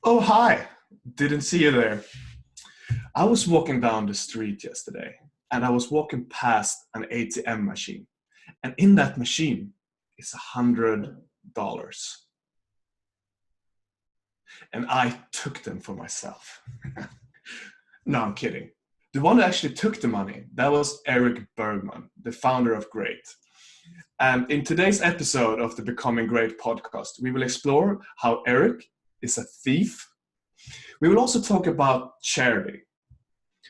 Oh, hi. Didn't see you there. I was walking down the street yesterday and I was walking past an ATM machine. And in that machine is $100. And I took them for myself. No, I'm kidding. The one who actually took the money, that was Eric Bergman, the founder of Great. And in today's episode of the Becoming Great podcast, we will explore how Eric is a thief. We will also talk about charity.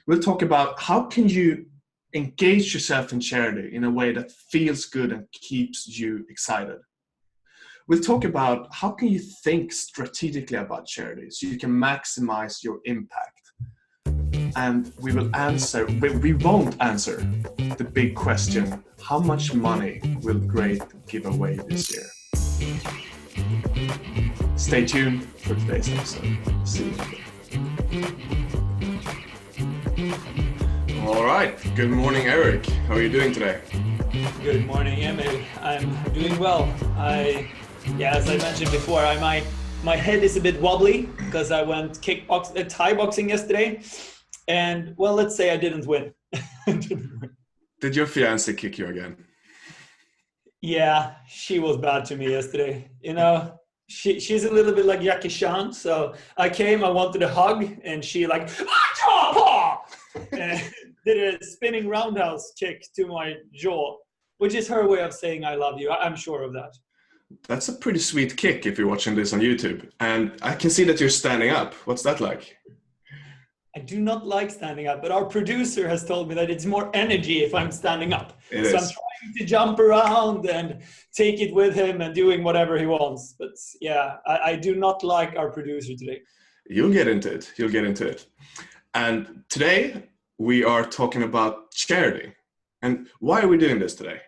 We'll talk about how can you engage yourself in charity in a way that feels good and keeps you excited. We'll talk about how can you think strategically about charity so you can maximize your impact. And we won't answer the big question, how much money will Great give away this year? Stay tuned for today's episode. See you. All right. Good morning, Eric. How are you doing today? Good morning, Emil. I'm doing well. As I mentioned before, my head is a bit wobbly because I went Thai boxing yesterday, and well, let's say I didn't win. Did your fiance kick you again? Yeah, she was bad to me yesterday. You know, she's a little bit like Jackie Chan. So I wanted a hug, and she like and did a spinning roundhouse kick to my jaw, which is her way of saying I love you. I'm sure of that. That's a pretty sweet kick if you're watching this on YouTube. And I can see that you're standing up. What's that like? I do not like standing up, but our producer has told me that it's more energy if I'm standing up. I'm trying to jump around and take it with him and doing whatever he wants. But yeah, I do not like our producer today. You'll get into it. And today we are talking about charity. And why are we doing this today?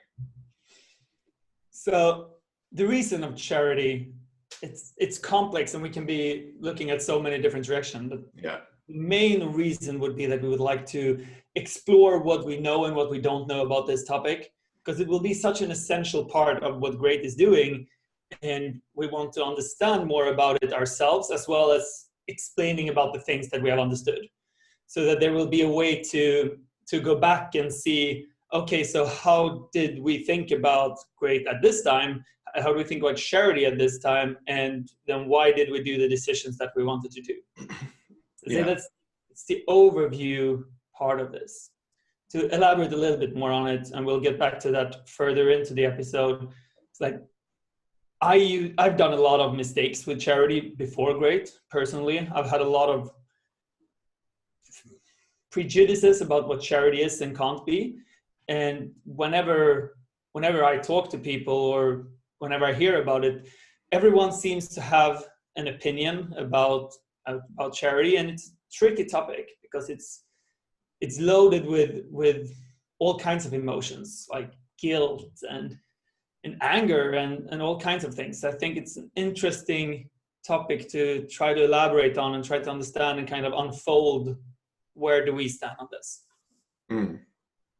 So the reason of charity, it's complex and we can be looking at so many different directions. But yeah. The main reason would be that we would like to explore what we know and what we don't know about this topic, because it will be such an essential part of what Great is doing. And we want to understand more about it ourselves, as well as explaining about the things that we have understood, so that there will be a way to go back and see, okay, so how did we think about Great at this time? How do we think about charity at this time? And then why did we do the decisions that we wanted to do? Yeah. So it's the overview part of this. To elaborate a little bit more on it, and we'll get back to that further into the episode. It's like I've done a lot of mistakes with charity before Great. Personally, I've had a lot of prejudices about what charity is and can't be. And whenever I talk to people or whenever I hear about it, everyone seems to have an opinion about charity, and it's a tricky topic because it's loaded with all kinds of emotions like guilt and anger and all kinds of things. I think it's an interesting topic to try to elaborate on and try to understand and kind of unfold where do we stand on this.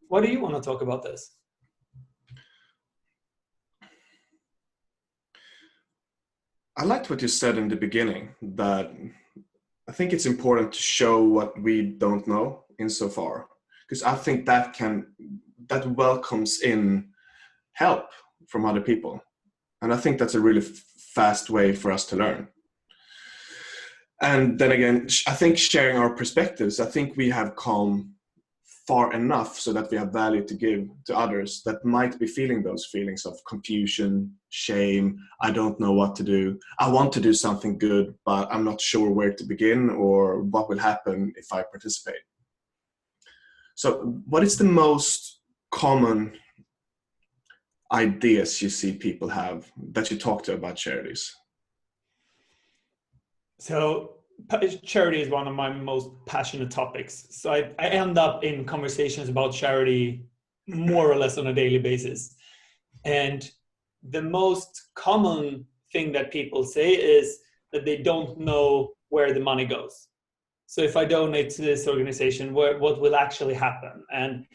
Why do you want to talk about this? I liked what you said in the beginning, that I think it's important to show what we don't know insofar, because I think that welcomes in help from other people. And I think that's a really fast way for us to learn. And then again, I think sharing our perspectives, I think we have come far enough so that we have value to give to others that might be feeling those feelings of confusion, shame, I don't know what to do. I want to do something good, but I'm not sure where to begin or what will happen if I participate. So what is the most common ideas you see people have that you talk to about charities? So charity is one of my most passionate topics. So I end up in conversations about charity more or less on a daily basis. And the most common thing that people say is that they don't know where the money goes. So if I donate to this organization, what will actually happen? And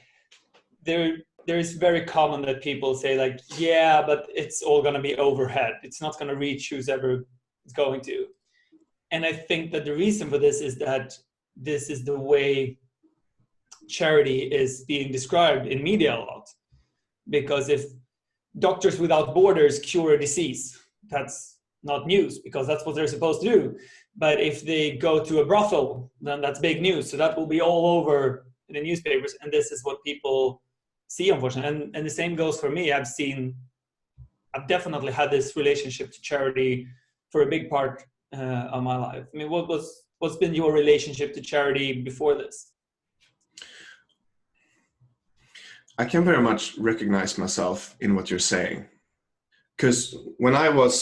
there is very common that people say like, yeah, but it's all going to be overhead. It's not going to reach who's ever it's going to. And I think that the reason for this is that this is the way charity is being described in media a lot. Because if Doctors Without Borders cure a disease, that's not news because that's what they're supposed to do. But if they go to a brothel, then that's big news. So that will be all over in the newspapers. And this is what people see, unfortunately. And the same goes for me. I've I've definitely had this relationship to charity for a big part of my life. I mean, what's been your relationship to charity before this? I can very much recognize myself in what you're saying. Because when I was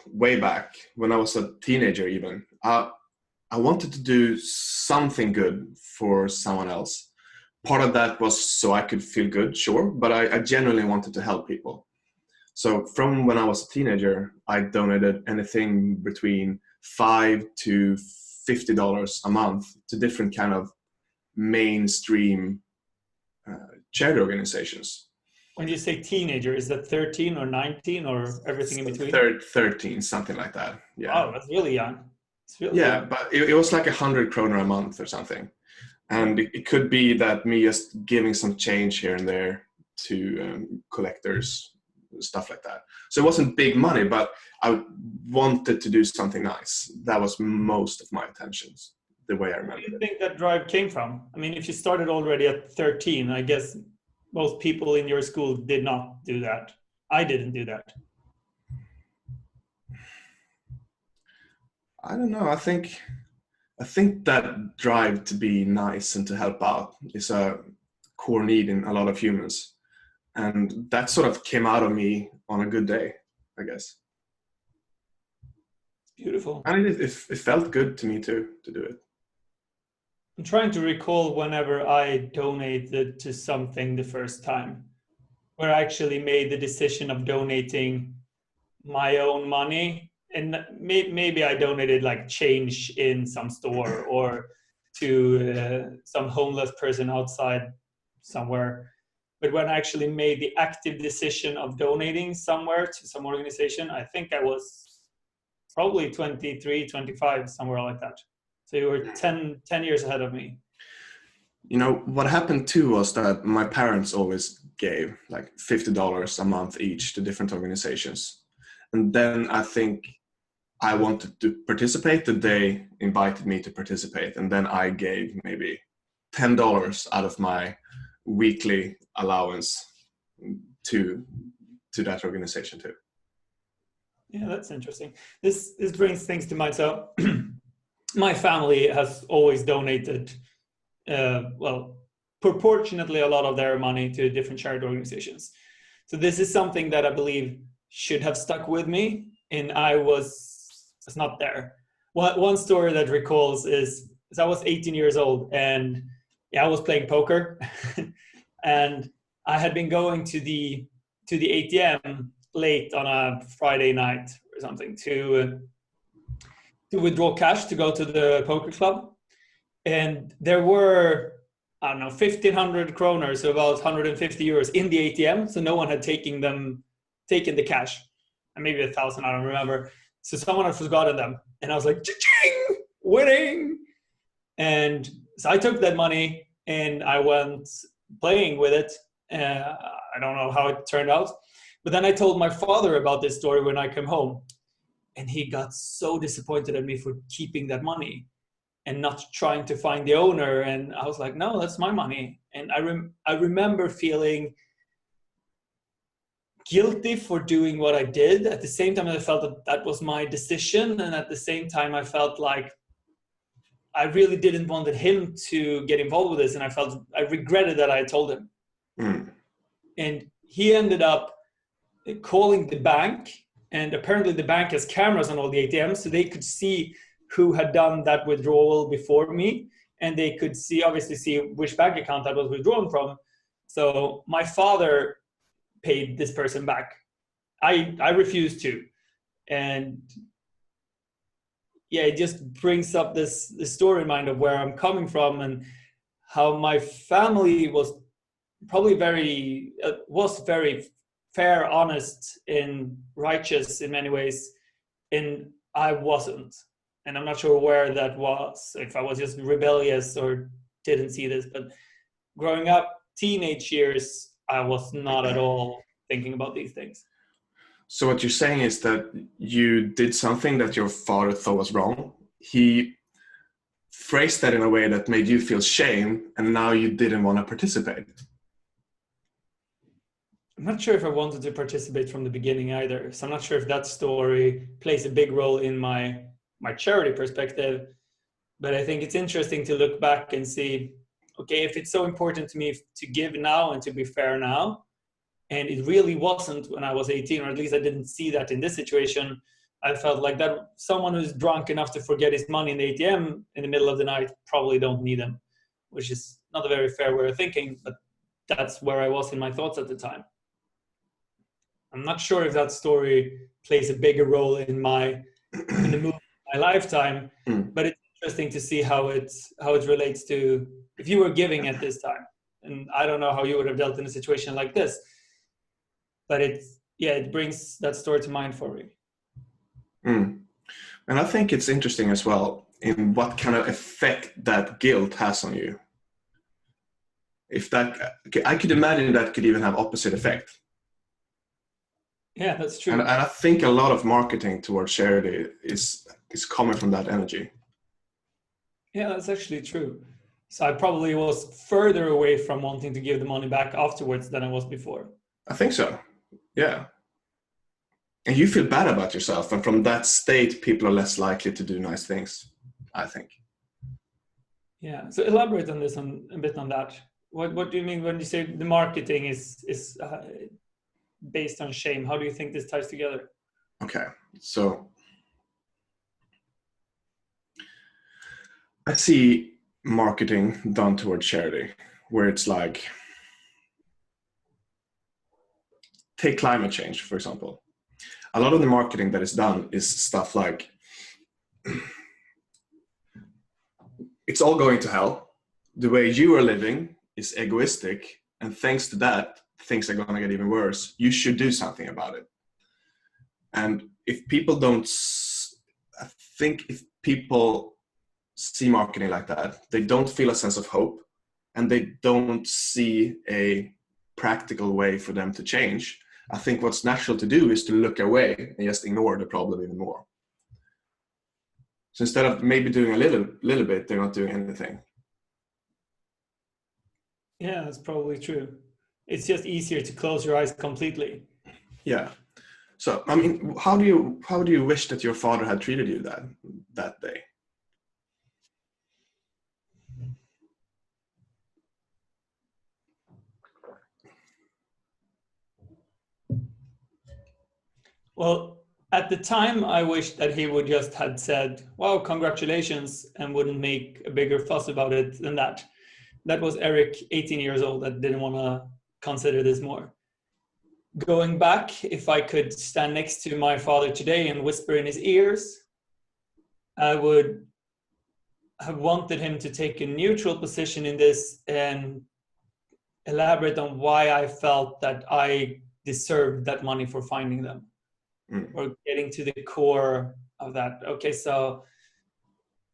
way back, when I was a teenager even, I wanted to do something good for someone else. Part of that was so I could feel good, sure, but I genuinely wanted to help people. So from when I was a teenager, I donated anything between $5 to $50 a month to different kind of mainstream charity organizations. When you say teenager, is that 13 or 19 or everything in between? 13, something like that. Yeah. Oh, that's really young. It's really young. But it was like 100 kroner a month or something. And it could be that me just giving some change here and there to collectors, stuff like that. So it wasn't big money, but I wanted to do something nice. That was most of my attentions, the way I remember it. Where do you think that drive came from? I mean, if you started already at 13, I guess most people in your school did not do that. I didn't do that. I don't know. I think that drive to be nice and to help out is a core need in a lot of humans. And that sort of came out of me on a good day, I guess. It's beautiful. And it felt good to me too, to do it. I'm trying to recall whenever I donated to something the first time, where I actually made the decision of donating my own money. And maybe I donated like change in some store or to some homeless person outside somewhere. But when I actually made the active decision of donating somewhere to some organization, I think I was probably 23, 25, somewhere like that. So you were 10 years ahead of me. You know, what happened too was that my parents always gave like $50 a month each to different organizations. And then I think I wanted to participate. They invited me to participate. And then I gave maybe $10 out of my weekly allowance to that organization too. Yeah, that's interesting. This brings things to mind. So my family has always donated, proportionately a lot of their money to different charity organizations. So this is something that I believe should have stuck with me, and I was not there. One story that recalls is I was 18 years old, and I was playing poker, and I had been going to the ATM late on a Friday night or something to withdraw cash to go to the poker club. And there were, I don't know, 1,500 kroner, so about 150 euros in the ATM. So no one had taken the cash. And maybe 1,000, I don't remember. So someone had forgotten them. And I was like, cha-ching, winning. And so I took that money and I went playing with it. I don't know how it turned out. But then I told my father about this story when I came home. And he got so disappointed at me for keeping that money and not trying to find the owner. And I was like, no, that's my money. And I remember feeling guilty for doing what I did. At the same time, I felt that was my decision. And at the same time, I felt like I really didn't want him to get involved with this. And I regretted that I told him. Mm. And he ended up calling the bank. And apparently the bank has cameras on all the ATMs, so they could see who had done that withdrawal before me. And they could obviously see which bank account that was withdrawn from. So my father paid this person back. I refused to. And yeah, it just brings up this story in mind of where I'm coming from and how my family was probably very fair, honest, and righteous in many ways, and I wasn't. And I'm not sure where that was, if I was just rebellious or didn't see this. But growing up, teenage years, I was not at all thinking about these things. So what you're saying is that you did something that your father thought was wrong. He phrased that in a way that made you feel shame, and now you didn't want to participate. I'm not sure if I wanted to participate from the beginning either. So I'm not sure if that story plays a big role in my charity perspective. But I think it's interesting to look back and see, okay, if it's so important to me to give now and to be fair now, and it really wasn't when I was 18, or at least I didn't see that in this situation. I felt like that someone who's drunk enough to forget his money in the ATM in the middle of the night probably don't need him, which is not a very fair way of thinking, but that's where I was in my thoughts at the time. I'm not sure if that story plays a bigger role in the movie of my lifetime, but it's interesting to see how it relates to if you were giving at this time. And I don't know how you would have dealt in a situation like this, but it brings that story to mind for me. And I think it's interesting as well in what kind of effect that guilt has on you. I could imagine that could even have opposite effect. Yeah, that's true. And I think a lot of marketing towards charity is coming from that energy. Yeah, that's actually true. So I probably was further away from wanting to give the money back afterwards than I was before. I think so. Yeah. And you feel bad about yourself. And from that state, people are less likely to do nice things, I think. Yeah. So elaborate on this a bit on that. What do you mean when you say the marketing is based on shame? How do you think this ties together? Okay. So I see marketing done towards charity where it's like, take climate change, for example. A lot of the marketing that is done is stuff like, it's all going to hell. The way you are living is egoistic. And thanks to that, things are going to get even worse. You should do something about it. And if people see marketing like that, they don't feel a sense of hope, and they don't see a practical way for them to change. I think what's natural to do is to look away and just ignore the problem even more. So instead of maybe doing a little bit, they're not doing anything. Yeah, that's probably true. It's just easier to close your eyes completely. Yeah. So, I mean, how do you wish that your father had treated you that day? Well, at the time, I wished that he would just had said, wow, congratulations, and wouldn't make a bigger fuss about it than that. That was Eric, 18 years old, that didn't want to consider this more. Going back, if I could stand next to my father today and whisper in his ears, I would have wanted him to take a neutral position in this and elaborate on why I felt that I deserved that money for finding them. Or getting to the core of that. Okay, so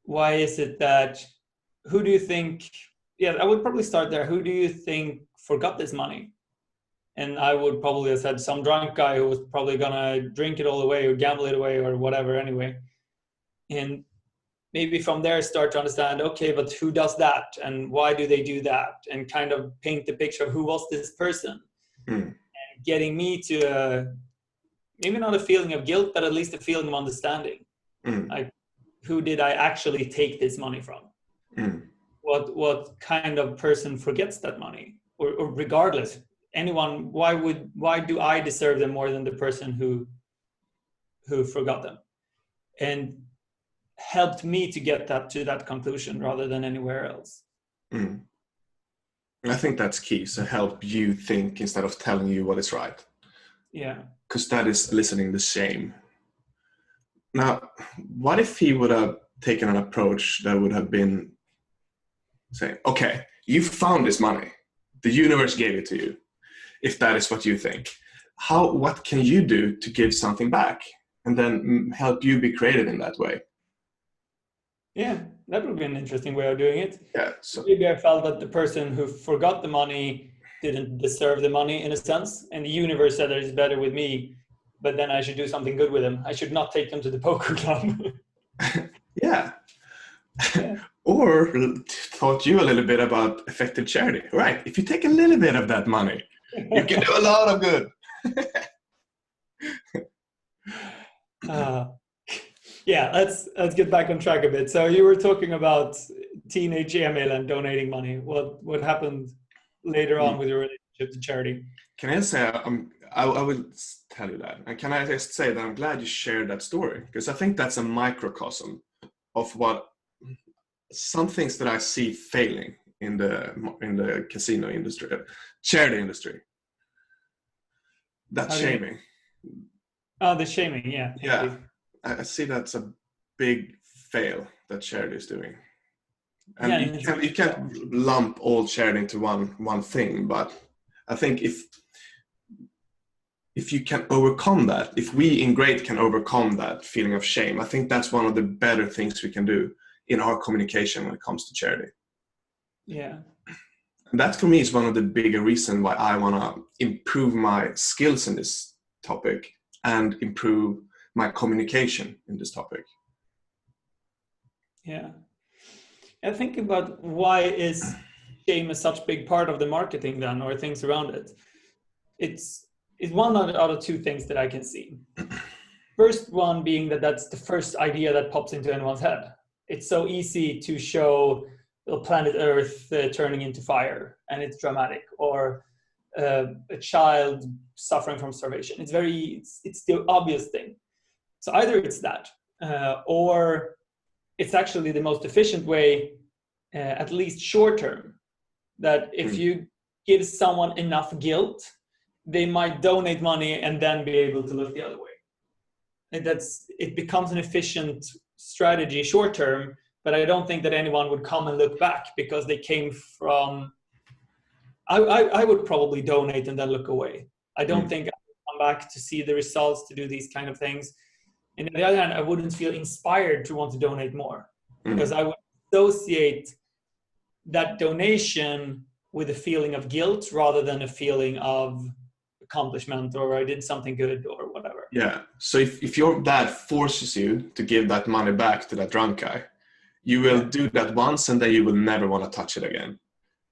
why is it that, who do you think, I would probably start there. Who do you think forgot this money? And I would probably have said some drunk guy who was probably gonna drink it all away or gamble it away or whatever anyway. And maybe from there start to understand, okay, but who does that? And why do they do that? And kind of paint the picture of who was this person? And getting me to maybe not a feeling of guilt, but at least a feeling of understanding. Like, who did I actually take this money from? What kind of person forgets that money? Or regardless, anyone, why do I deserve them more than the person who forgot them? And helped me to get to that conclusion rather than anywhere else. I think that's key. So help you think instead of telling you what is right. Yeah. Because that is listening the shame. Now, what if he would have taken an approach that would have been saying, okay, you found this money. The universe gave it to you. If that is what you think. What can you do to give something back? And then help you be creative in that way. Yeah, that would be an interesting way of doing it. Yeah. So Maybe I felt that the person who forgot the money didn't deserve the money in a sense, and the universe said that it's better with me, but then I should do something good with them. I should not take them to the poker club. yeah. Yeah. Or taught you a little bit about effective charity. Right. If you take a little bit of that money, you can do a lot of good. Yeah, let's get back on track a bit. So you were talking about teenage Emil and donating money. What happened later on with your relationship to charity? Can I say I will tell you that, and can I just say that I'm glad you shared that story, because I think that's a microcosm of what some things that I see failing in the casino industry, charity industry. That shaming. Oh, the shaming, yeah. Yeah, I see that's a big fail that charity is doing. And yeah, you can't lump all charity into one thing, but I think if you can overcome that, if we in Great can overcome that feeling of shame, I think that's one of the better things we can do in our communication when it comes to charity. Yeah. And that for me is one of the bigger reasons why I want to improve my skills in this topic and improve my communication in this topic. Yeah. I think about why is shame is such a big part of the marketing then, or things around it. It's one out of two things that I can see. First one being that's the first idea that pops into anyone's head. It's so easy to show the planet Earth turning into fire, and it's dramatic, or a child suffering from starvation. It's the obvious thing. So either it's that, or it's actually the most efficient way, at least short term, that if you give someone enough guilt, they might donate money and then be able to look the other way. And it becomes an efficient strategy short term, but I don't think that anyone would come and look back because they came from, I would probably donate and then look away. I don't think I would come back to see the results, to do these kind of things. And on the other hand, I wouldn't feel inspired to want to donate more because I would associate that donation with a feeling of guilt rather than a feeling of accomplishment, or I did something good or whatever. Yeah. So if your dad forces you to give that money back to that drunk guy, you will do that once and then you will never want to touch it again.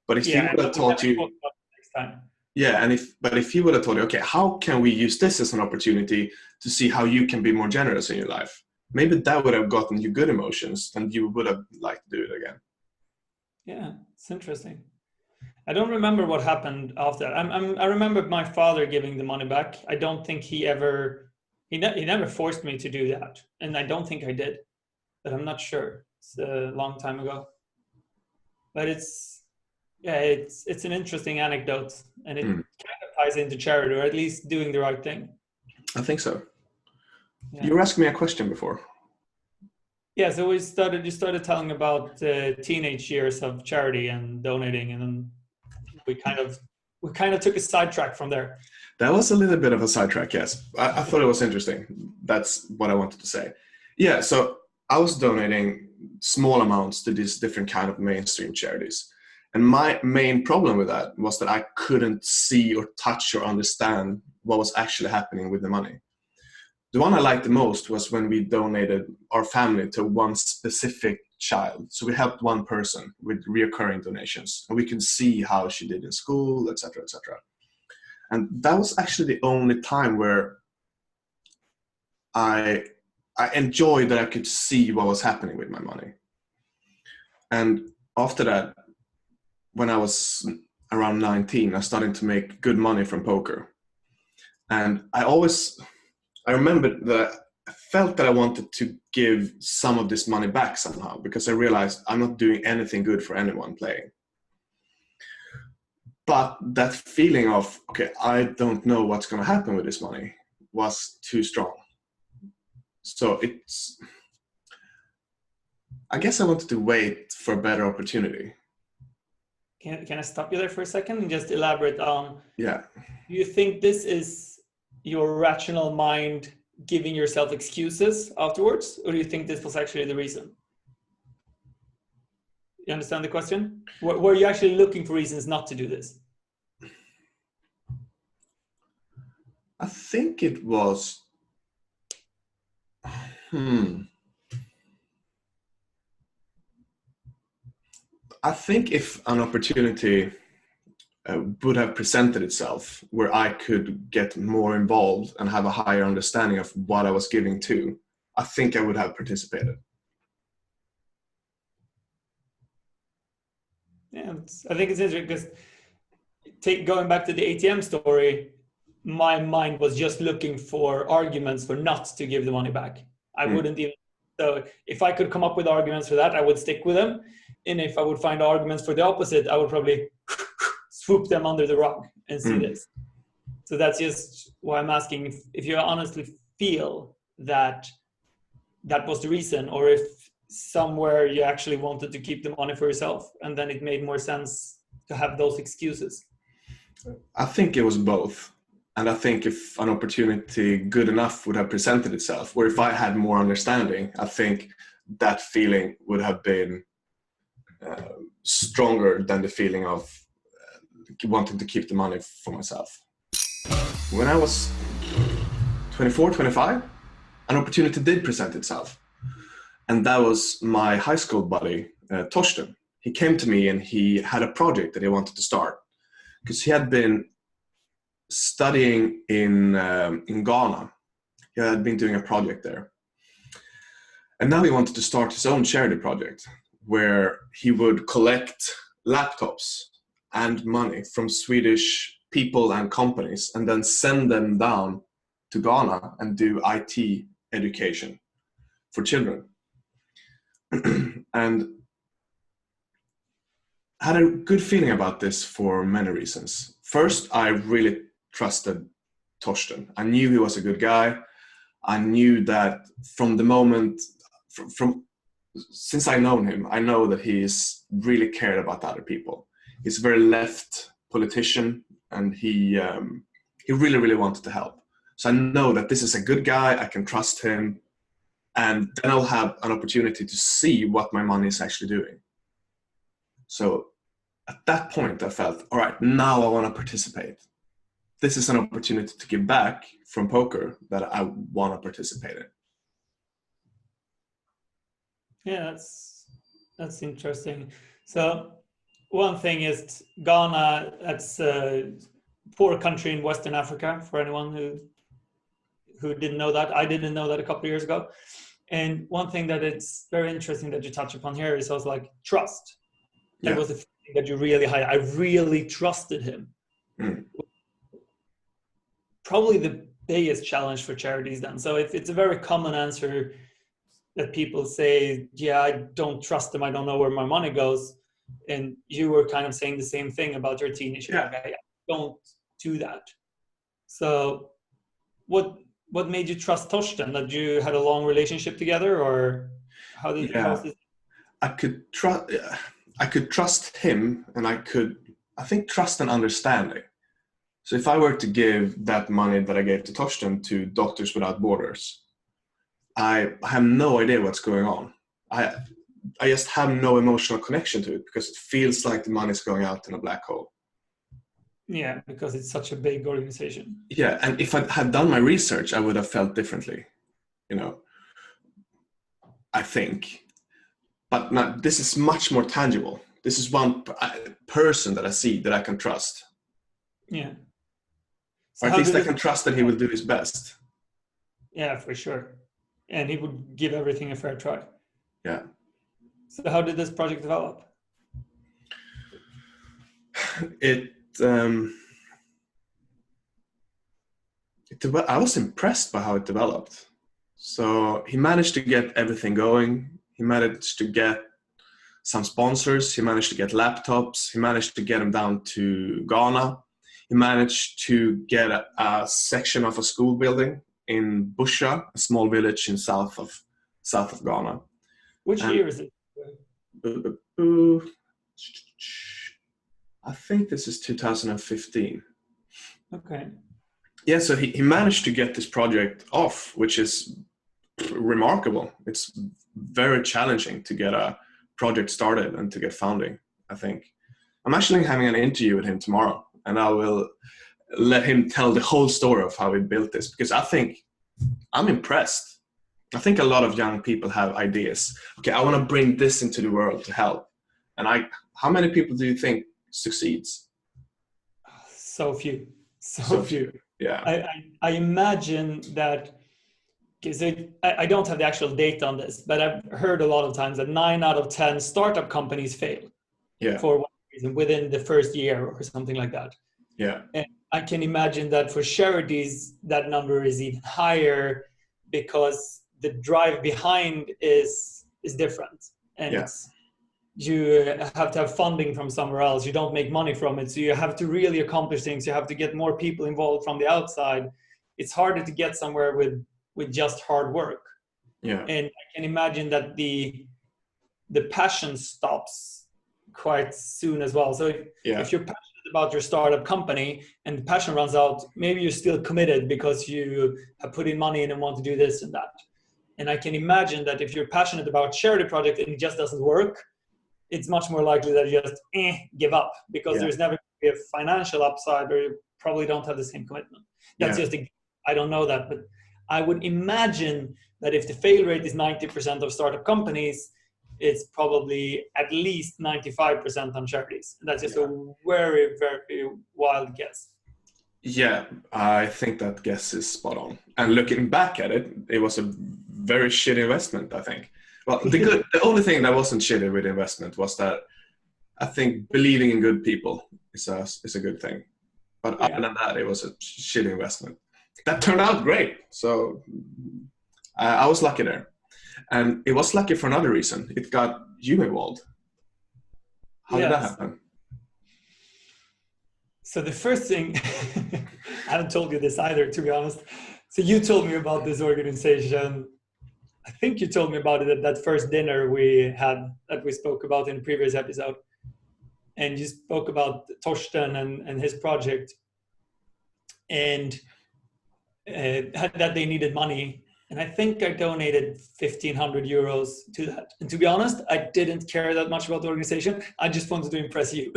But if he would have taught you next time. Yeah, and if he would have told you, okay, how can we use this as an opportunity to see how you can be more generous in your life? Maybe that would have gotten you good emotions and you would have liked to do it again. Yeah, it's interesting. I don't remember what happened after that. I remember my father giving the money back. I don't think he never forced me to do that. And I don't think I did, but I'm not sure. It's a long time ago. But it's an interesting anecdote, and it kind of ties into charity, or at least doing the right thing. I think so. Yeah. You were asking me a question before. Yeah, so you started telling about teenage years of charity and donating, and then we kind of took a sidetrack from there. That was a little bit of a sidetrack, yes. I thought it was interesting. That's what I wanted to say. Yeah, so I was donating small amounts to these different kind of mainstream charities. And my main problem with that was that I couldn't see or touch or understand what was actually happening with the money. The one I liked the most was when we donated our family to one specific child. So we helped one person with recurring donations, and we could see how she did in school, etc., etc. And that was actually the only time where I enjoyed that I could see what was happening with my money. And after that, when I was around 19, I started to make good money from poker. And I remember that I felt that I wanted to give some of this money back somehow, because I realized I'm not doing anything good for anyone playing. But that feeling of, okay, I don't know what's going to happen with this money was too strong. So I guess I wanted to wait for a better opportunity. Can I stop you there for a second and just elaborate on? Yeah. Do you think this is your rational mind giving yourself excuses afterwards, or do you think this was actually the reason? You understand the question? Were you actually looking for reasons not to do this? I think it was, I think if an opportunity would have presented itself where I could get more involved and have a higher understanding of what I was giving to, I think I would have participated. Yeah, I think it's interesting because going back to the ATM story, my mind was just looking for arguments for not to give the money back. I wouldn't even, so if I could come up with arguments for that, I would stick with them. And if I would find arguments for the opposite, I would probably swoop them under the rug and see this. So that's just why I'm asking if you honestly feel that that was the reason, or if somewhere you actually wanted to keep the money for yourself and then it made more sense to have those excuses. I think it was both. And I think if an opportunity good enough would have presented itself, or if I had more understanding, I think that feeling would have been stronger than the feeling of wanting to keep the money for myself. When I was 24, 25, an opportunity did present itself. And that was my high school buddy, Torsten. He came to me and he had a project that he wanted to start because he had been studying in Ghana. He had been doing a project there. And now he wanted to start his own charity project where he would collect laptops and money from Swedish people and companies and then send them down to Ghana and do IT education for children. And I had a good feeling about this for many reasons. First, I really trusted Torsten. I knew he was a good guy. I knew that from the moment, since I known him, I know that he's really cared about other people. He's a very left politician, and he really, really wanted to help. So I know that this is a good guy. I can trust him, and then I'll have an opportunity to see what my money is actually doing. So at that point, I felt, all right, now I want to participate. This is an opportunity to give back from poker that I want to participate in. Yeah, that's interesting. So one thing is Ghana, that's a poor country in Western Africa, for anyone who didn't know that. I didn't know that a couple of years ago. And one thing that it's very interesting that you touch upon here is also like trust. That was the thing that you really had. I really trusted him. Probably the biggest challenge for charities then. So if it's a very common answer that people say, yeah, I don't trust them, I don't know where my money goes. And you were kind of saying the same thing about your teenager. Yeah. Like, I don't do that. So what made you trust Torsten? That you had a long relationship together, or how did I could trust him, and I think trust and understanding. So if I were to give that money that I gave to Torsten to Doctors Without Borders, I have no idea what's going on. I just have no emotional connection to it because it feels like the money's going out in a black hole. Yeah, because it's such a big organization. Yeah, and if I had done my research, I would have felt differently, I think. But now, this is much more tangible. This is one person that I see that I can trust. Yeah. So or at least I can trust that he will do his best. Yeah, for sure. And he would give everything a fair try. Yeah. So how did this project develop? I was impressed by how it developed. So he managed to get everything going. He managed to get some sponsors. He managed to get laptops. He managed to get them down to Ghana. He managed to get a section of a school building in Busha, a small village in south of Ghana. Which year is it? I think this is 2015. Okay. Yeah, so he managed to get this project off, which is remarkable. It's very challenging to get a project started and to get funding, I think. I'm actually having an interview with him tomorrow, and I will let him tell the whole story of how he built this, because I think I'm impressed. I think a lot of young people have ideas. Okay, I want to bring this into the world to help. And how many people do you think succeeds? So few. So Few. Yeah. I imagine that, because I don't have the actual data on this, but I've heard a lot of times that 9 out of 10 startup companies fail. Yeah. For one reason within the first year or something like that. Yeah. And I can imagine that for charities, that number is even higher, because the drive behind is different. And it's, you have to have funding from somewhere else. You don't make money from it. So you have to really accomplish things. You have to get more people involved from the outside. It's harder to get somewhere with just hard work. Yeah. And I can imagine that the passion stops quite soon as well. So if you're passionate about your startup company and the passion runs out, maybe you're still committed because you have put in money and want to do this and that. And I can imagine that if you're passionate about charity project and it just doesn't work, it's much more likely that you just give up, because there's never going to be a financial upside, or you probably don't have the same commitment. That's I don't know that, but I would imagine that if the fail rate is 90% of startup companies, it's probably at least 95% on charities. That's just a very, very wild guess. Yeah, I think that guess is spot on. And looking back at it, it was a very shitty investment, I think. Well, the only thing that wasn't shitty with investment was that I think believing in good people is a good thing. But other than that, it was a shitty investment. That turned out great. So I was lucky there. And it was lucky for another reason. It got you involved. How did that happen? So the first thing, I haven't told you this either, to be honest. So you told me about this organization. I think you told me about it at that first dinner we had, that we spoke about in the previous episode. And you spoke about Torsten and his project, and that they needed money. And I think I donated 1,500 euros to that. And to be honest, I didn't care that much about the organization. I just wanted to impress you.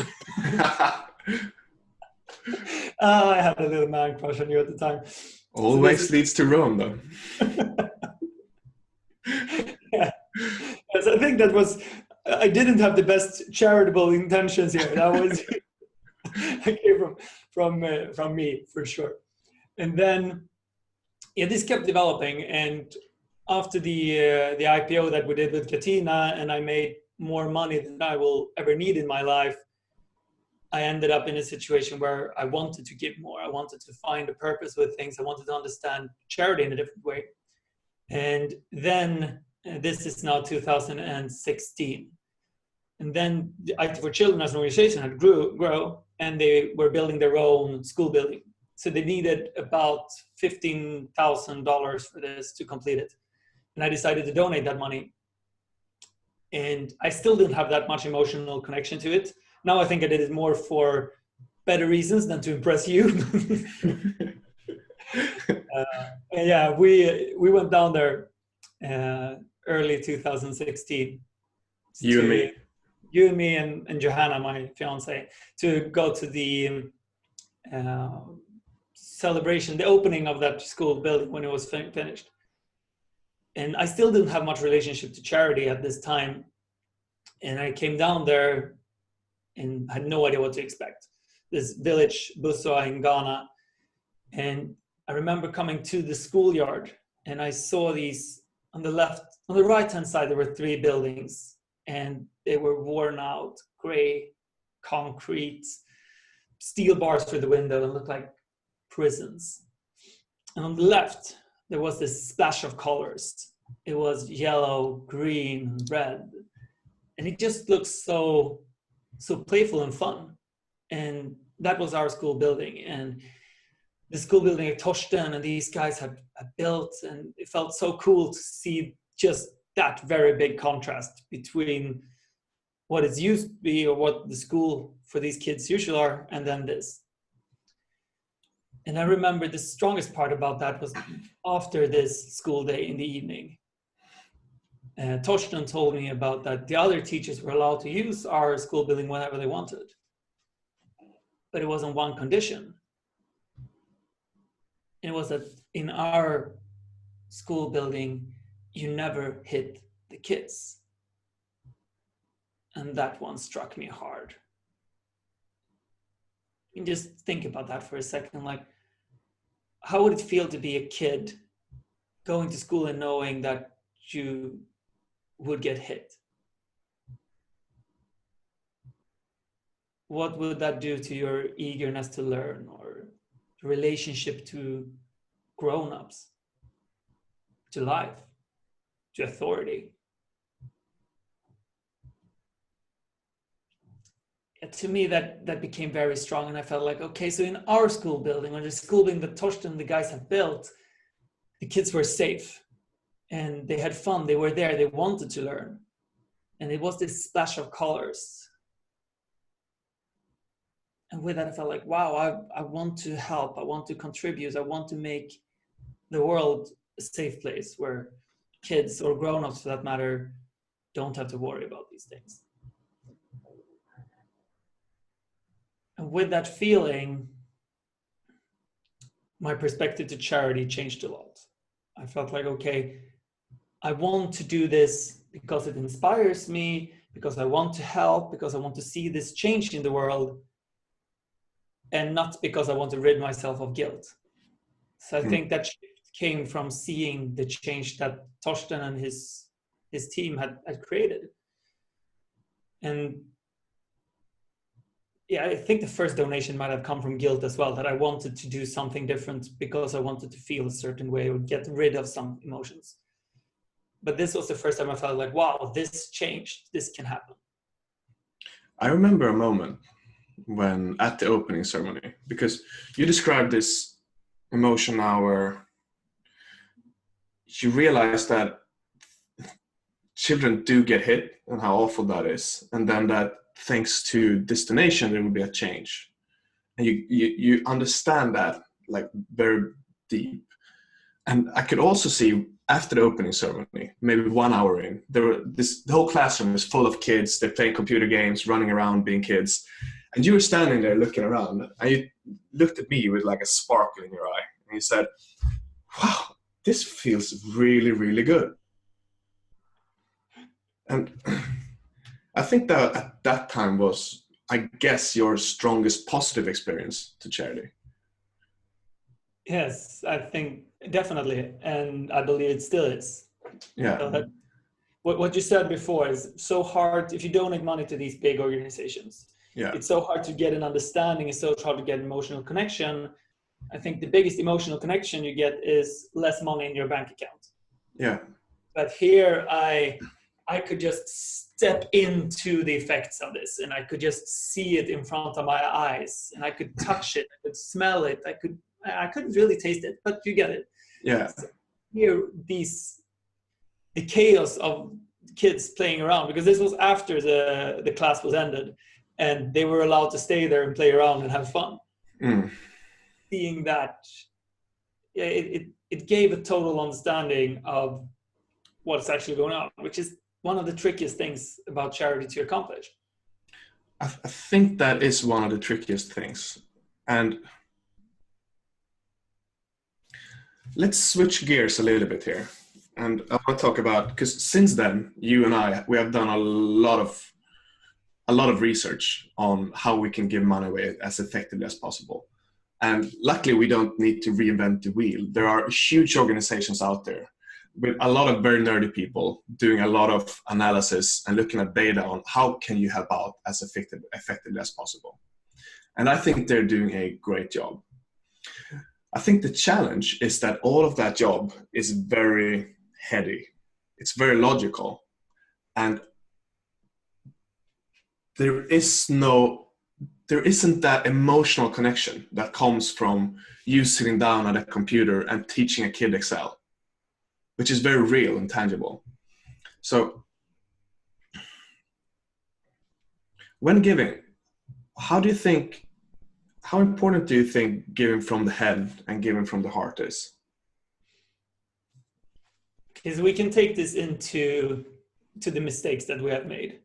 I had a little man crush on you at the time. Always leads to Rome, though. Yes, I think that was, I didn't have the best charitable intentions here. That was, I came from me, for sure. And then, this kept developing. And after the IPO that we did with Katina, and I made more money than I will ever need in my life, I ended up in a situation where I wanted to give more. I wanted to find a purpose with things. I wanted to understand charity in a different way. And then, this is now 2016. And then the IT for Children as an organization had grow, and they were building their own school building. So they needed about $15,000 for this to complete it. And I decided to donate that money. And I still didn't have that much emotional connection to it. Now I think I did it more for better reasons than to impress you. And we went down there early 2016. You and me and Johanna, my fiance, to go to the celebration, the opening of that school building when it was finished. And I still didn't have much relationship to charity at this time. And I came down there and had no idea what to expect. This village, Bussoa in Ghana. And I remember coming to the schoolyard, and I saw these on the right-hand side, there were 3 buildings, and they were worn out, gray, concrete, steel bars for the window, and looked like prisons. And on the left, there was this splash of colors. It was yellow, green, red. And it just looked so playful and fun. And that was our school building. And the school building at Torsten and these guys had built, and it felt so cool to see just that very big contrast between what it's used to be, or what the school for these kids usually are, and then this. And I remember the strongest part about that was after this school day in the evening, Torsten told me about that the other teachers were allowed to use our school building whenever they wanted. But it was on one condition. It was that in our school building, you never hit the kids. And that one struck me hard. You just think about that for a second. Like, how would it feel to be a kid going to school and knowing that you would get hit? What would that do to your eagerness to learn or relationship to grown-ups, to life, to authority? To me, that became very strong, and I felt like, okay, so in our school building, or the school building that Torsten and the guys have built, the kids were safe, and they had fun, they were there, they wanted to learn, and it was this splash of colors. And with that, I felt like, wow, I want to help, I want to contribute, I want to make the world a safe place where kids, or grown-ups for that matter, don't have to worry about these things. And with that feeling, my perspective to charity changed a lot. I felt like, okay, I want to do this because it inspires me, because I want to help, because I want to see this change in the world, and not because I want to rid myself of guilt. So I think that shift came from seeing the change that Torsten and his team had created. And yeah, I think the first donation might have come from guilt as well, that I wanted to do something different because I wanted to feel a certain way or get rid of some emotions. But this was the first time I felt like, wow, this changed, this can happen. I remember a moment when at the opening ceremony, because you described this emotion now where you realize that children do get hit and how awful that is, and then that thanks to this donation there will be a change, and you understand that like very deep. And I could also see after the opening ceremony, maybe 1 hour in, the whole classroom was full of kids. They're playing computer games, running around, being kids, and you were standing there looking around, and you looked at me with like a sparkle in your eye, and you said, wow, this feels really, really good. And I think that at that time was, I guess, your strongest positive experience to charity. Yes, I think definitely, and I believe it still is. Yeah. So what you said before is so hard. If you donate money to these big organizations, Yeah. It's so hard to get an understanding. It's so hard to get emotional connection. I think the biggest emotional connection you get is less money in your bank account. Yeah. But here I could just step into the effects of this, and I could just see it in front of my eyes, and I could touch it, I could smell it, I couldn't really taste it, but you get it. Yeah. So here, the chaos of kids playing around, because this was after the class was ended, and they were allowed to stay there and play around and have fun. Seeing that, it gave a total understanding of what's actually going on, which is one of the trickiest things about charity to accomplish. I think that is one of the trickiest things. And let's switch gears a little bit here. And I want to talk about, because since then, you and we have done a lot of research on how we can give money away as effectively as possible. And luckily, we don't need to reinvent the wheel. There are huge organizations out there with a lot of very nerdy people doing a lot of analysis and looking at data on how can you help out as effectively as possible. And I think they're doing a great job. I think the challenge is that all of that job is very heady. It's very logical. And there isn't that emotional connection that comes from you sitting down at a computer and teaching a kid Excel, which is very real and tangible. So when giving, how important do you think giving from the head and giving from the heart is? is we can take this into the mistakes that we have made,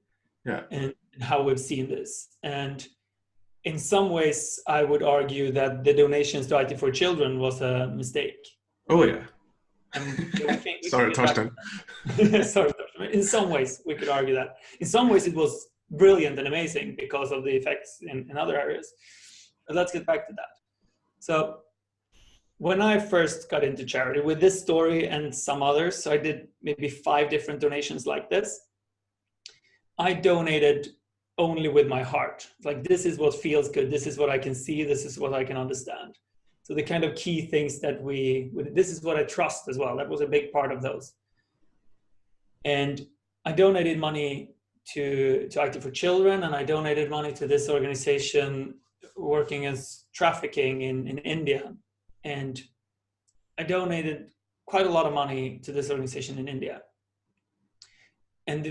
Yeah. and how we've seen this. And in some ways, I would argue that the donations to IT for Children was a mistake. Oh yeah. And we Sorry, can get Torsten. Sorry, Torsten. In some ways, we could argue that. In some ways, it was brilliant and amazing because of the effects in other areas. But let's get back to that. So when I first got into charity with this story and some others, so I did maybe 5 different donations like this. I donated only with my heart. Like, this is what feels good. This is what I can see. This is what I can understand. So the kind of key things that this is what I trust as well. That was a big part of those. And I donated money to IT for Children, and I donated money to this organization working as trafficking in India. And I donated quite a lot of money to this organization in India. And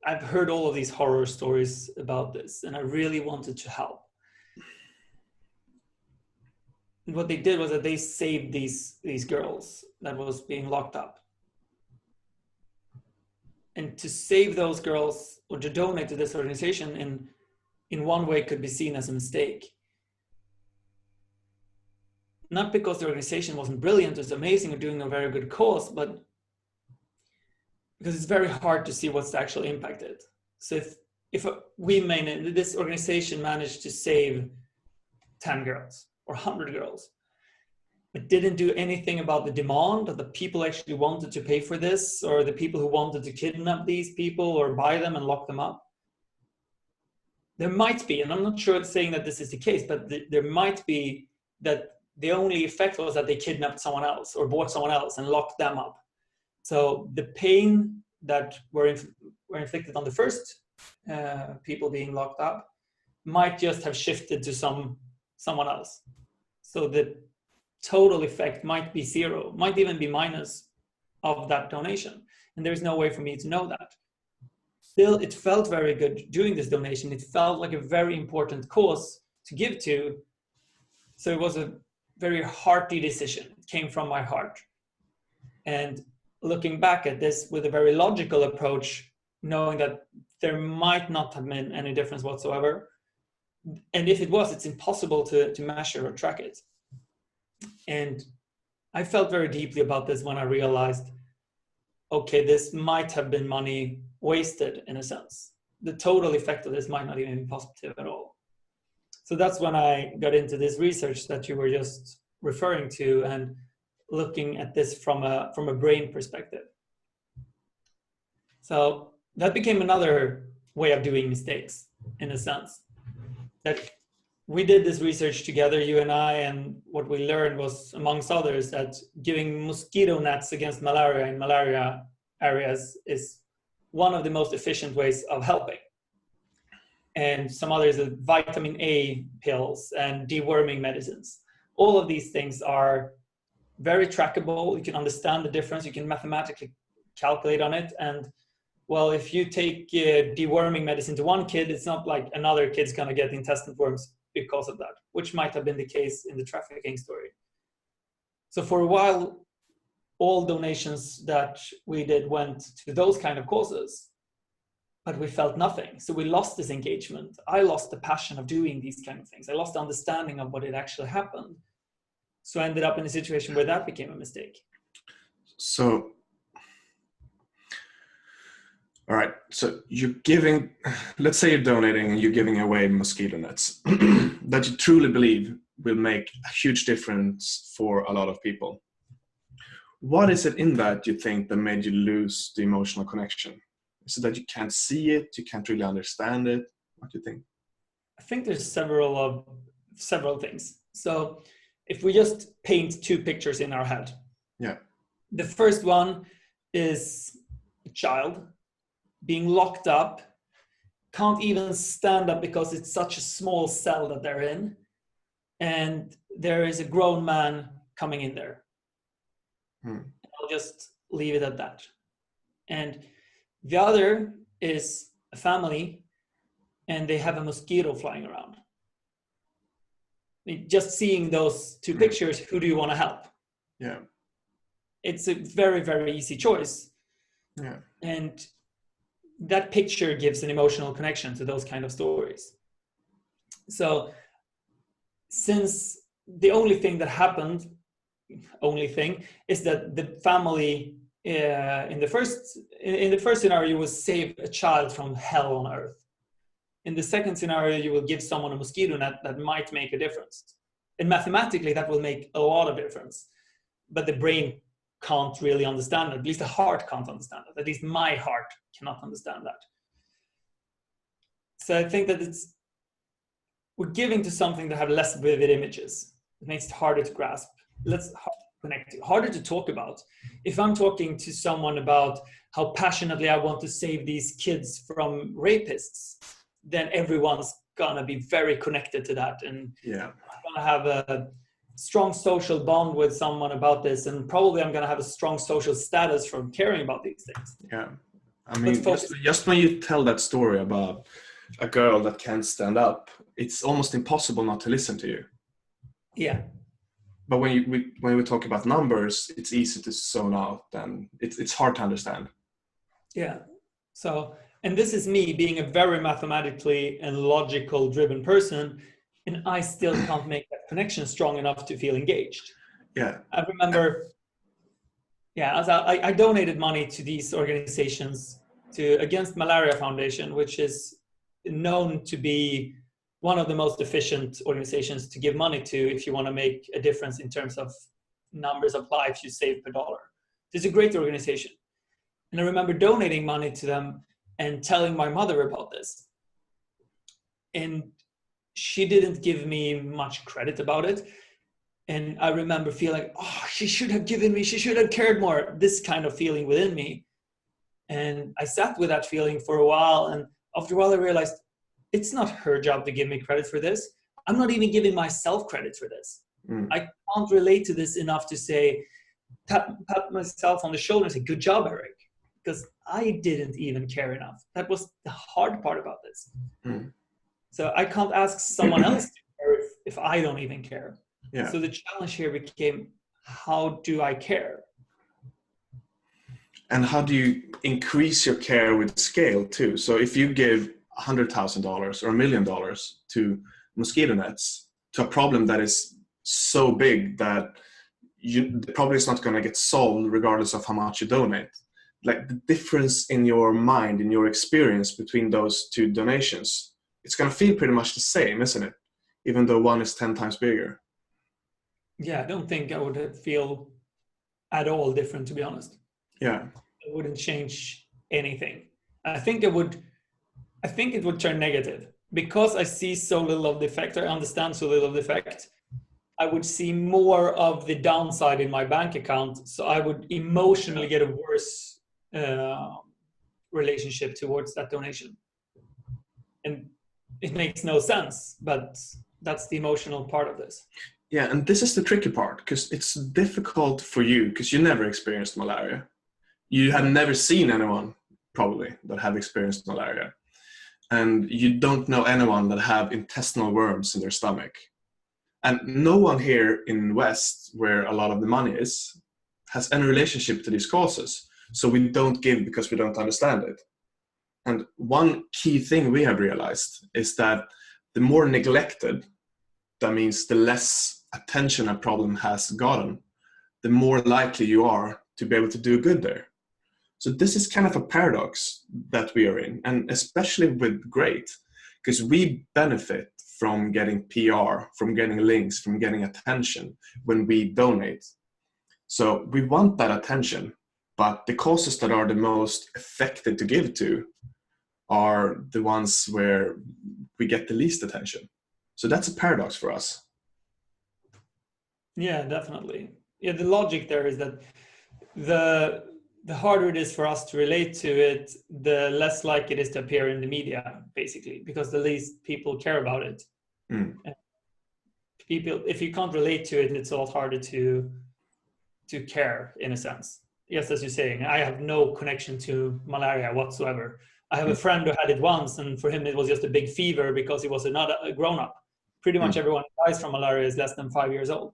I've heard all of these horror stories about this, and I really wanted to help. And what they did was that they saved these girls that was being locked up. And to save those girls, or to donate to this organization in one way, could be seen as a mistake. Not because the organization wasn't brilliant, it's amazing, or doing a very good cause, but because it's very hard to see what's the actual impacted. So if this organization managed to save 10 girls or 100 girls, but didn't do anything about the demand, that the people actually wanted to pay for this, or the people who wanted to kidnap these people or buy them and lock them up, there might be, and I'm not sure saying that this is the case, but there might be that the only effect was that they kidnapped someone else or bought someone else and locked them up. So the pain that were inflicted on the first people being locked up might just have shifted to someone else. So the total effect might be 0, might even be minus of that donation. And there's no way for me to know that. Still, it felt very good doing this donation. It felt like a very important cause to give to. So it was a very hearty decision. It came from my heart. And looking back at this with a very logical approach, knowing that there might not have been any difference whatsoever. And if it was, it's impossible to measure or track it. And I felt very deeply about this when I realized, okay, this might have been money wasted in a sense. The total effect of this might not even be positive at all. So that's when I got into this research that you were just referring to, and looking at this from a brain perspective. So that became another way of doing mistakes, in a sense. That we did this research together, you and I, and what we learned was, amongst others, that giving mosquito nets against malaria in malaria areas is one of the most efficient ways of helping. And some others are vitamin A pills and deworming medicines. All of these things are very trackable. You can understand the difference. You can mathematically calculate on it. And well, if you take deworming medicine to one kid, it's not like another kid's going to get intestine worms because of that, which might have been the case in the trafficking story. So for a while, all donations that we did went to those kind of causes, but we felt nothing. So we lost this engagement. I lost the passion of doing these kind of things. I lost the understanding of what had actually happened. So I ended up in a situation where that became a mistake. So, all right. So you're giving, let's say you're donating and you're giving away mosquito nets that you truly believe will make a huge difference for a lot of people. What is it in that you think that made you lose the emotional connection? Is it that you can't see it? You can't really understand it? What do you think? I think there's several things. So if we just paint 2 pictures in our head. Yeah. The first one is a child being locked up, can't even stand up because it's such a small cell that they're in. And there is a grown man coming in there. I'll just leave it at that. And the other is a family, and they have a mosquito flying around. Just seeing those 2 pictures, who do you want to help? Yeah. it's a very, very easy choice. Yeah. And that picture gives an emotional connection to those kind of stories. So since the only thing that happened, is that the family in the first scenario was save a child from hell on earth. In the second scenario, you will give someone a mosquito net that might make a difference. And mathematically, that will make a lot of difference. But the brain can't really understand it. At least the heart can't understand it. At least my heart cannot understand that. So I think that we're giving to something that have less vivid images. It makes it harder to grasp. Connect to, harder to talk about. If I'm talking to someone about how passionately I want to save these kids from rapists, then everyone's gonna be very connected to that, and I'm gonna have a strong social bond with someone about this, and probably I'm gonna have a strong social status from caring about these things. Yeah, I mean, just when you tell that story about a girl that can't stand up, it's almost impossible not to listen to you. Yeah. But when we talk about numbers, it's easy to zone out, and it's hard to understand. Yeah. So, and this is me being a very mathematically and logical driven person, and I still can't make that connection strong enough to feel engaged. Yeah. I remember, as I donated money to these organizations, to Against Malaria Foundation, which is known to be one of the most efficient organizations to give money to if you want to make a difference in terms of numbers of lives you save per dollar. It's a great organization. And I remember donating money to them and telling my mother about this. And she didn't give me much credit about it. And I remember feeling, she should have given me, she should have cared more, this kind of feeling within me. And I sat with that feeling for a while. And after a while, I realized it's not her job to give me credit for this. I'm not even giving myself credit for this. I can't relate to this enough to say, pat myself on the shoulder and say, good job, Eric. Because I didn't even care enough. That was the hard part about this. So I can't ask someone else to care if I don't even care. Yeah. So the challenge here became, how do I care? And how do you increase your care with scale too? So if you give $100,000 or $1 million to mosquito nets, to a problem that is so big that the problem is not going to get solved regardless of how much you donate. Like the difference in your mind, in your experience between those two donations, it's going to feel pretty much the same, isn't it? Even though one is 10 times bigger. Yeah, I don't think I would feel at all different, to be honest. Yeah. It wouldn't change anything. I think it would turn negative because I see so little of the effect. I understand so little of the effect. I would see more of the downside in my bank account. So I would emotionally get a worse relationship towards that donation. And it makes no sense, but that's the emotional part of this. Yeah, and this is the tricky part because it's difficult for you because you never experienced malaria. You have never seen anyone probably that have experienced malaria. And you don't know anyone that have intestinal worms in their stomach. And no one here in West, where a lot of the money is, has any relationship to these causes. So we don't give because we don't understand it. And one key thing we have realized is that the more neglected, that means the less attention a problem has gotten, the more likely you are to be able to do good there. So this is kind of a paradox that we are in, and especially with Great, because we benefit from getting PR, from getting links, from getting attention when we donate. So we want that attention, but the causes that are the most effective to give to are the ones where we get the least attention. So that's a paradox for us. Yeah, definitely. Yeah, the logic there is that the harder it is for us to relate to it, the less likely it is to appear in the media, basically, because the least people care about it. People, if you can't relate to it, it's a lot harder to care, in a sense. Yes, as you're saying, I have no connection to malaria whatsoever. I have a friend who had it once, and for him it was just a big fever because he was not a grown-up. Pretty much everyone who dies from malaria is less than 5 years old.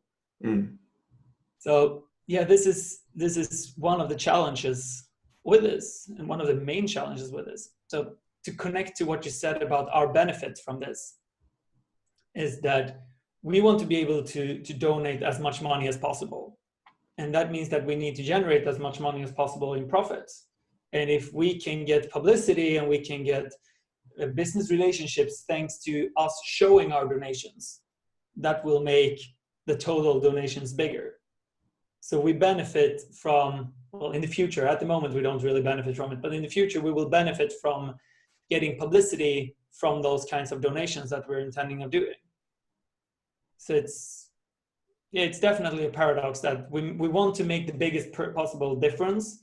So yeah, this is one of the challenges with this, and one of the main challenges with this. So to connect to what you said about our benefit from this, is that we want to be able to donate as much money as possible. And that means that we need to generate as much money as possible in profits. And if we can get publicity and we can get business relationships thanks to us showing our donations, that will make the total donations bigger. So we benefit from, well, in the future, at the moment, we don't really benefit from it, but in the future, we will benefit from getting publicity from those kinds of donations that we're intending of doing. So it's definitely a paradox that we want to make the biggest possible difference,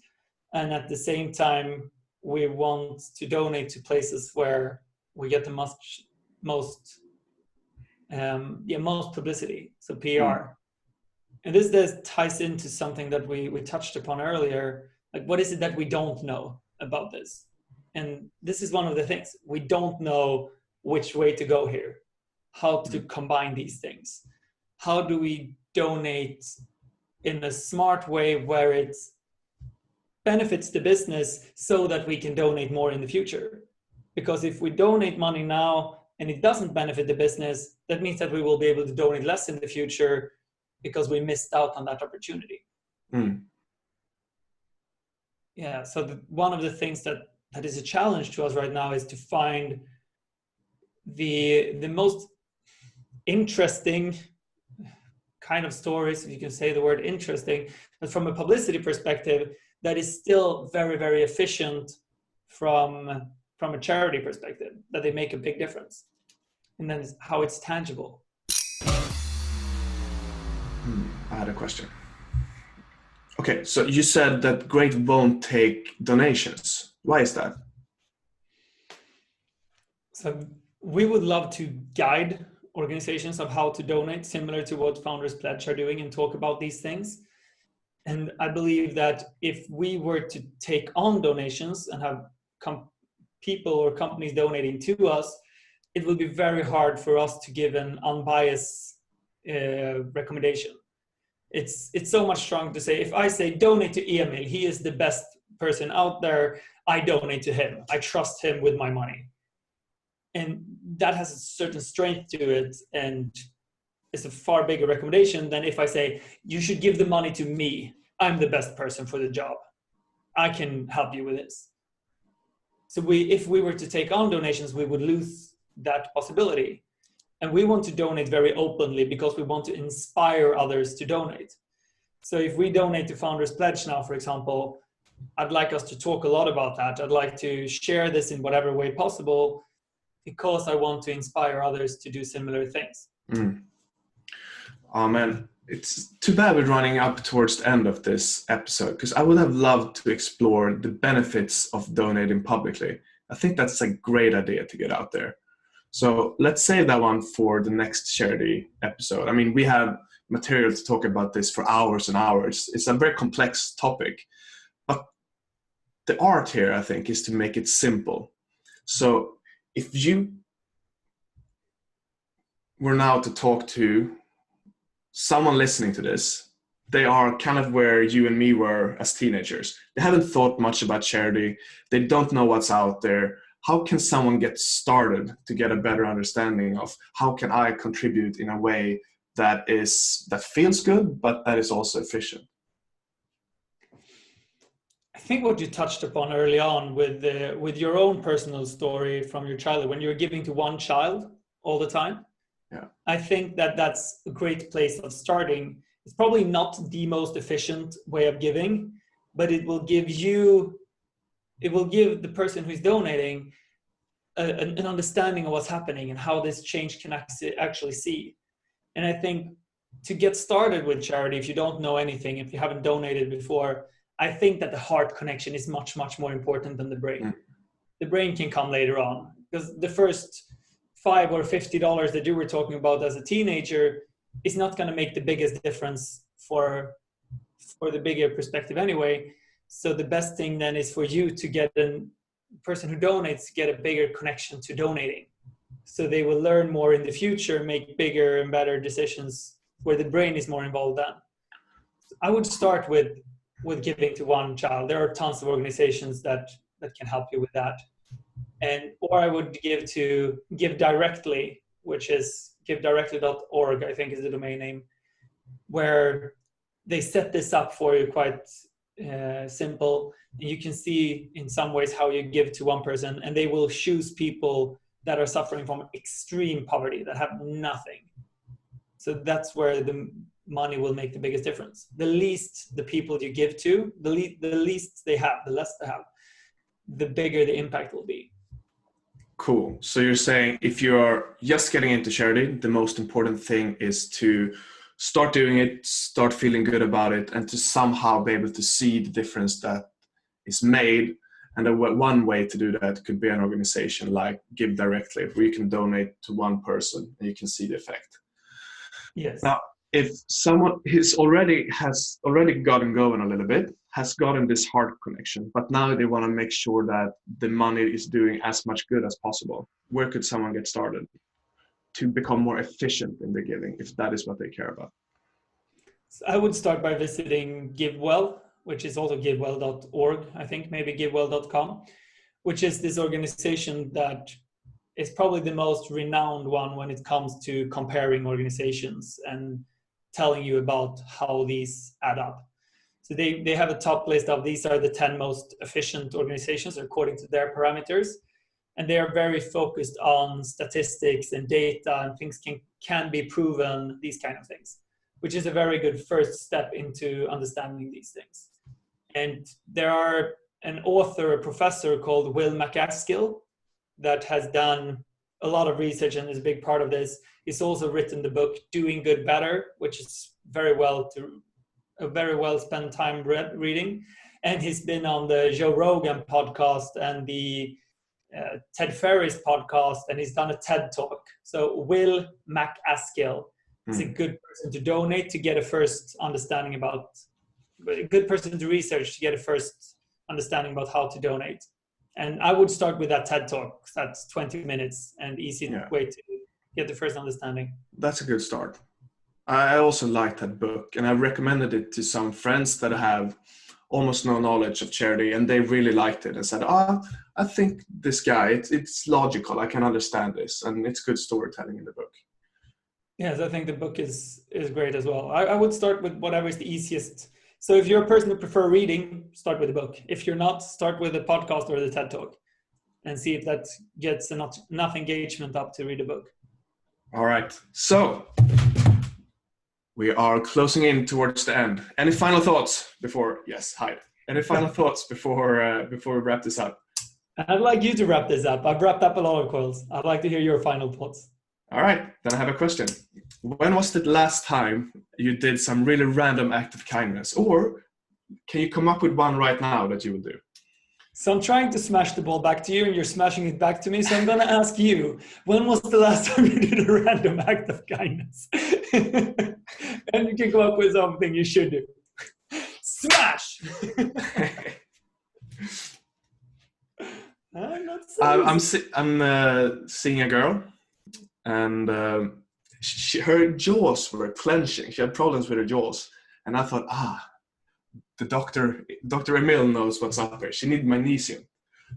and at the same time we want to donate to places where we get the most publicity, so PR. And this ties into something that we touched upon earlier, like what is it that we don't know about this? And this is one of the things, we don't know which way to go here, how to combine these things. How do we donate in a smart way where it benefits the business so that we can donate more in the future? Because if we donate money now and it doesn't benefit the business, that means that we will be able to donate less in the future because we missed out on that opportunity. Yeah, so one of the things that is a challenge to us right now is to find the most interesting kind of stories, if you can say the word interesting, but from a publicity perspective, that is still very, very efficient from a charity perspective, that they make a big difference. And then how it's tangible. I had a question. Okay, so you said that Great won't take donations. Why is that? So we would love to guide organizations of how to donate, similar to what Founders Pledge are doing, and talk about these things. And I believe that if we were to take on donations and have people or companies donating to us, it will be very hard for us to give an unbiased recommendation. It's so much stronger to say, if I say donate to Emil, he is the best person out there, I donate to him. I trust him with my money. And that has a certain strength to it, and it's a far bigger recommendation than if I say, you should give the money to me. I'm the best person for the job. I can help you with this. So if we were to take on donations, we would lose that possibility. And we want to donate very openly because we want to inspire others to donate. So if we donate to Founders Pledge now, for example, I'd like us to talk a lot about that. I'd like to share this in whatever way possible, because I want to inspire others to do similar things. Oh man, it's too bad we're running up towards the end of this episode, because I would have loved to explore the benefits of donating publicly. I think that's a great idea to get out there. So let's save that one for the next charity episode. I mean, we have material to talk about this for hours and hours. It's a very complex topic, but the art here, I think, is to make it simple. So if you were now to talk to someone listening to this, they are kind of where you and me were as teenagers. They haven't thought much about charity. They don't know what's out there. How can someone get started to get a better understanding of how can I contribute in a way that feels good, but that is also efficient? I think what you touched upon early on with your own personal story from your childhood, when you're giving to one child all the time, yeah, I think that's a great place of starting. It's probably not the most efficient way of giving, but it will give the person who's donating an understanding of what's happening and how this change can actually see. And I think to get started with charity, if you don't know anything, if you haven't donated before, I think that the heart connection is much, much more important than the brain. The brain can come later on, because the first $5 or $50 that you were talking about as a teenager is not going to make the biggest difference for the bigger perspective anyway. So the best thing then is for you to get a person who donates to get a bigger connection to donating. So they will learn more in the future, make bigger and better decisions where the brain is more involved then. I would start with giving to one child. There are tons of organizations that can help you with that. Or I would give directly, which is givedirectly.org, I think is the domain name, where they set this up for you quite simple. You can see in some ways how you give to one person, and they will choose people that are suffering from extreme poverty, that have nothing. So that's where the money will make the biggest difference. The least the people you give to, the least they have, the less they have, the bigger the impact will be. Cool. So you're saying if you're just getting into charity, the most important thing is to start doing it, start feeling good about it, and to somehow be able to see the difference that is made. And one way to do that could be an organization like Give Directly, where you can donate to one person and you can see the effect. Yes. Now, if someone has already gotten going a little bit, has gotten this heart connection, but now they want to make sure that the money is doing as much good as possible, where could someone get started to become more efficient in the giving, if that is what they care about? So I would start by visiting GiveWell, which is also givewell.org, I think, maybe givewell.com, which is this organization that is probably the most renowned one when it comes to comparing organizations and telling you about how these add up. So they have a top list of these are the 10 most efficient organizations according to their parameters. And they are very focused on statistics and data, and things can be proven, these kind of things, which is a very good first step into understanding these things. And there are an author, a professor called Will MacAskill that has done a lot of research and is a big part of this. He's also written the book Doing Good Better, which is a very well spent time reading. And he's been on the Joe Rogan podcast and the Ted Ferriss podcast, and he's done a TED talk. So Will MacAskill is a good person to donate to get a first understanding about, a good person to research to get a first understanding about how to donate. And I would start with that TED talk. That's 20 minutes and easy way to get the first understanding. That's a good start. I also like that book, and I recommended it to some friends that have almost no knowledge of charity, and they really liked it and said, I think this guy, it's logical, I can understand this, and it's good storytelling in the book. Yes, I think the book is great as well. I would start with whatever is the easiest. So if you're a person who prefer reading, start with the book. If you're not, start with the podcast or the TED Talk and see if that gets enough engagement up to read a book. All right. So we are closing in towards the end. Any final thoughts before? Yes, hi. Any final thoughts before we wrap this up? I'd like you to wrap this up. I've wrapped up a lot of calls. I'd like to hear your final thoughts. All right, then I have a question. When was the last time you did some really random act of kindness? Or can you come up with one right now that you will do? So I'm trying to smash the ball back to you and you're smashing it back to me. So I'm going to ask you, when was the last time you did a random act of kindness? And you can come up with something you should do. Smash! I'm seeing a girl, and her jaws were clenching. She had problems with her jaws, and I thought, the Dr. Emil knows what's up here. She needed magnesium,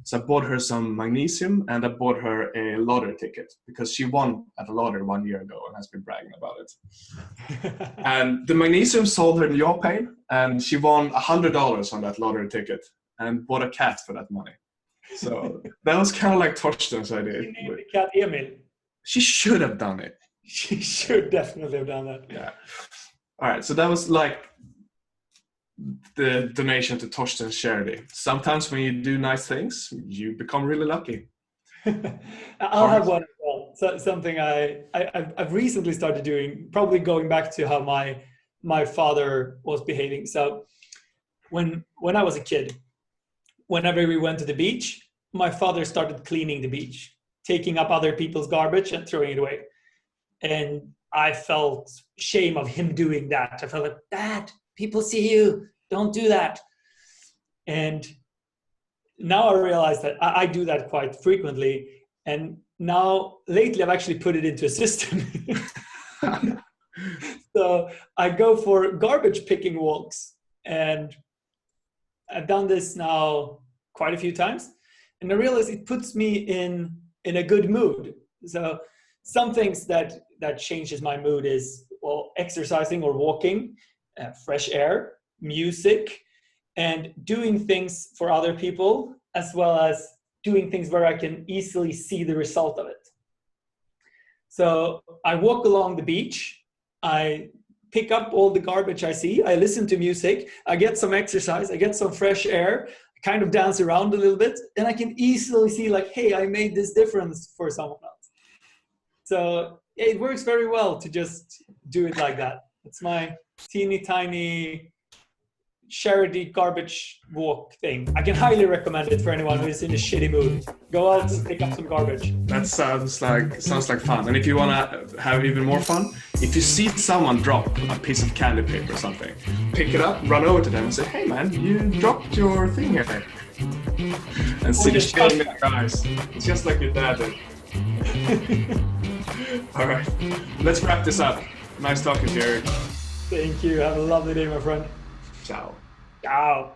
so I bought her some magnesium, and I bought her a lottery ticket because she won at the lottery 1 year ago and has been bragging about it. And the magnesium solved her jaw pain, and she won $100 on that lottery ticket and bought a cat for that money. So that was kind of like Torsten's idea. She named the cat Emil. She should have done it. She should definitely have done that. Yeah. All right. So that was like the donation to Torsten's charity. Sometimes when you do nice things, you become really lucky. I'll have one as well. So, something I've recently started doing, probably going back to how my father was behaving. So when I was a kid, whenever we went to the beach, my father started cleaning the beach, taking up other people's garbage and throwing it away. And I felt shame of him doing that. I felt like, Dad, people see you, don't do that. And now I realize that I do that quite frequently. And now lately I've actually put it into a system. So So I go for garbage picking walks, and I've done this now quite a few times, and I realize it puts me in a good mood. So some things that changes my mood is, well, exercising or walking, fresh air, music, and doing things for other people, as well as doing things where I can easily see the result of it. So I walk along the beach, I pick up all the garbage I see, I listen to music, I get some exercise, I get some fresh air, I kind of dance around a little bit, and I can easily see like, hey, I made this difference for someone else. So it works very well to just do it like that. It's my teeny tiny charity garbage walk thing. I can highly recommend it for anyone who is in a shitty mood. Go out and pick up some garbage. That sounds like fun. And if you want to have even more fun, if you see someone drop a piece of candy paper or something, pick it up, run over to them and say, hey man, you dropped your thing here. And see the shame in their eyes. It's just like your dad did. All right, let's wrap this up. Nice talking to you, Eric. Thank you. Have a lovely day, my friend. Ciao. Ciao.